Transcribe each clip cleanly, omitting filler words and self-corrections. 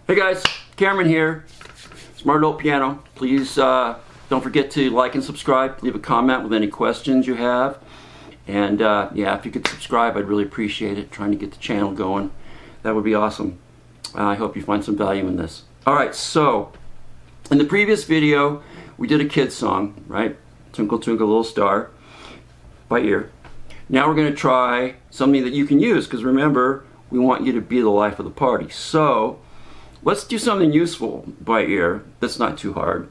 Hey guys, Cameron here, Smart Adult Piano. Please don't forget to like and subscribe. Leave a comment with any questions you have. And yeah, if you could subscribe, I'd really appreciate it. Trying to get the channel going. That would be awesome. I hope you find some value in this. Alright, so in the previous video, we did a kid's song, right? Twinkle Twinkle Little Star, by ear. Now we're going to try something that you can use, because remember, we want you to be the life of the party. So let's do something useful by ear that's not too hard.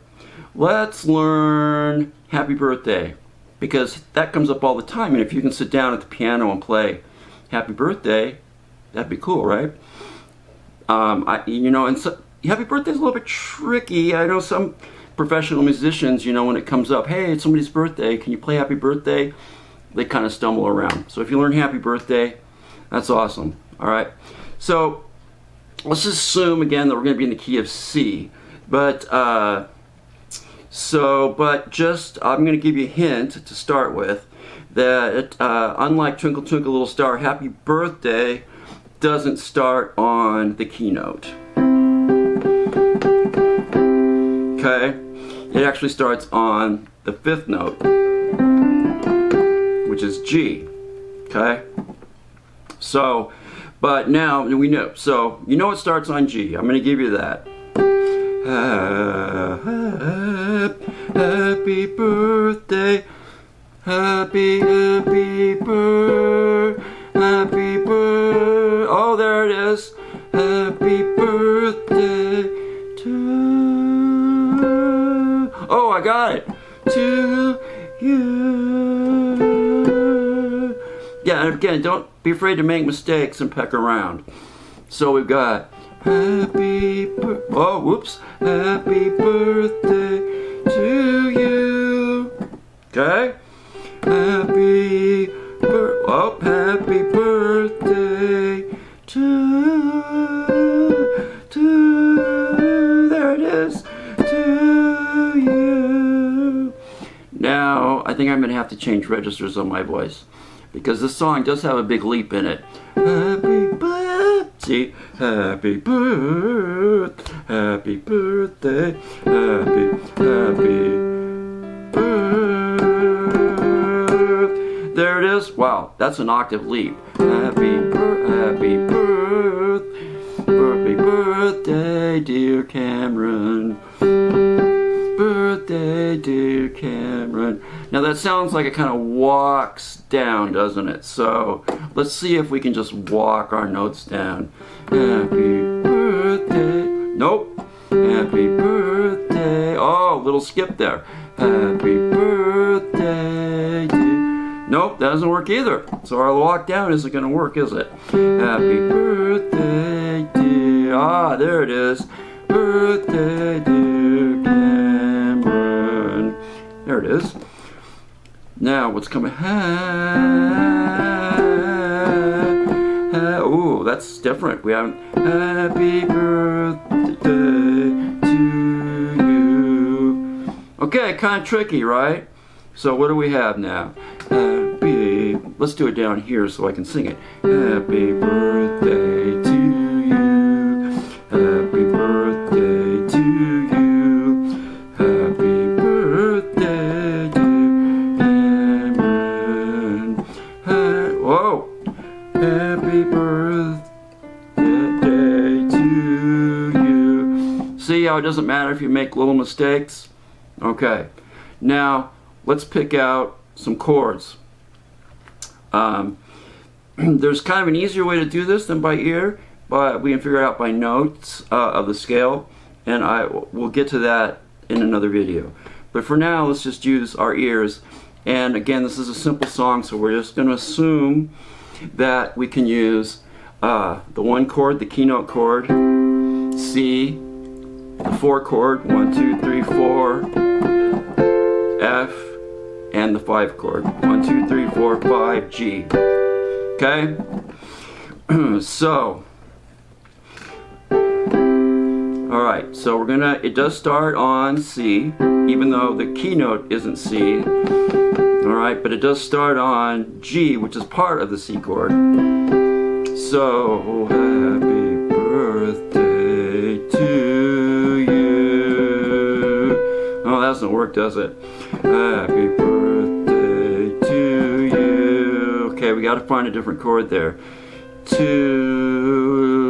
Let's learn Happy Birthday, because that comes up all the time, and if you can sit down at the piano and play Happy Birthday, that'd be cool, right? And so, Happy Birthday is a little bit tricky. I know some professional musicians, when it comes up, hey, it's somebody's birthday, can you play Happy Birthday? They kind of stumble around. So if you learn Happy Birthday, that's awesome. All right. So let's assume again that we're going to be in the key of C, but I'm going to give you a hint to start with that unlike Twinkle Twinkle Little Star, Happy Birthday doesn't start on the keynote. Okay, it actually starts on the 5th note, which is G. Okay, so. But now we know. So you know it starts on G. I'm going to give you that. Happy birthday, happy birthday, happy birthday. Oh, there it is. Happy birthday to. Oh, I got it. To you. Yeah, and again, don't be afraid to make mistakes and peck around. So we've got happy birthday to you. Okay? Happy birthday to there it is, to you. Now, I think I'm going to have to change registers on my voice, because this song does have a big leap in it. Happy birthday, see, happy birthday, happy birthday, happy birthday. There it is. Wow, that's an octave leap. Happy birthday, dear Cameron. Birthday, dear Cameron. Now that sounds like it kind of walks down, doesn't it? So let's see if we can just walk our notes down. Happy birthday. Nope. Happy birthday. Oh, little skip there. Happy birthday. Nope, that doesn't work either. So our walk down isn't going to work, is it? Happy birthday, dear. Ah, there it is. Birthday, dear Cameron. There it is. Now, what's coming? Ooh, that's different. We have happy birthday to you. Okay, kind of tricky, right? So what do we have now? Let's do it down here so I can sing it. Happy birthday to you. Happy birthday to you. Happy birthday, dear Cameron. Whoa! Happy birthday to you. See how it doesn't matter if you make little mistakes? Okay. Now, let's pick out some chords. There's kind of an easier way to do this than by ear, but we can figure it out by notes of the scale, and we'll get to that in another video. But for now, let's just use our ears. And again, this is a simple song, so we're just going to assume that we can use the 1 chord, the keynote chord, C, the 4 chord, 1, 2, 3, 4, F, and the 5 chord, 1, 2, 3, 4, 5, G. Okay? So, alright, so we're gonna, it does start on C, even though the keynote isn't C. Alright, but it does start on G, which is part of the C chord. So, happy birthday work, does it? Happy birthday to you. Okay, we got to find a different chord there.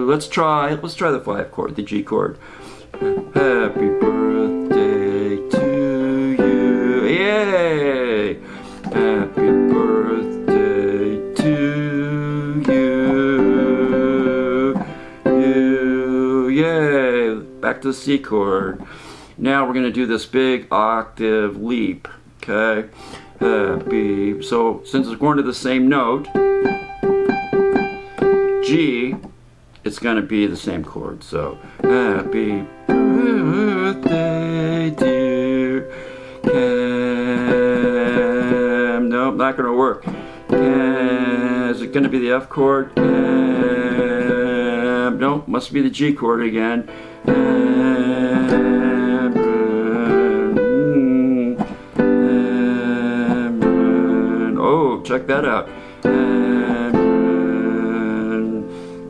Let's try the 5 chord, the G chord. Happy birthday to you. Yay! Happy birthday to you. Yay! Back to the C chord. Now we're going to do this big octave leap. Okay? So since it's going to the same note, G, it's going to be the same chord. So, happy birthday, dear Cam. Nope, not going to work. Is it going to be the F chord? Nope, must be the G chord again. Oh, check that out.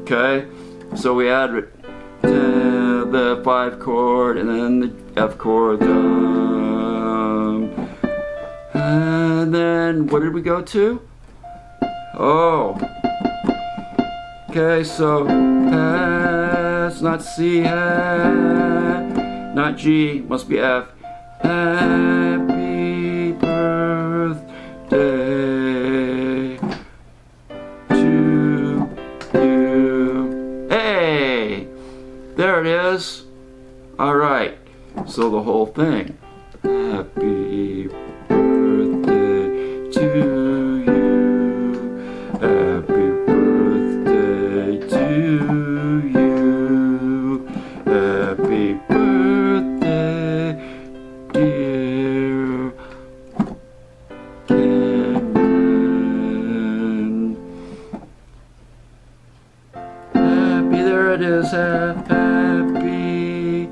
Okay, so we add the 5 chord and then the F chord, and then what did we go to? Oh, okay, so it's not C, not G, must be F. Happy birthday to you. Hey, there it is. All right, so the whole thing. Happy birthday to you. Happy birthday to you. Happy birthday, dear Cameron. Happy, there it is. Happy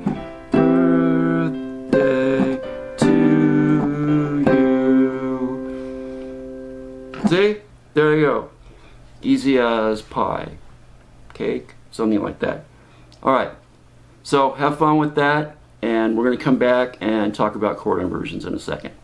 birthday to you. See? There you go. Easy as pie. Cake, something like that. Alright, so have fun with that, and we're going to come back and talk about chord inversions in a second.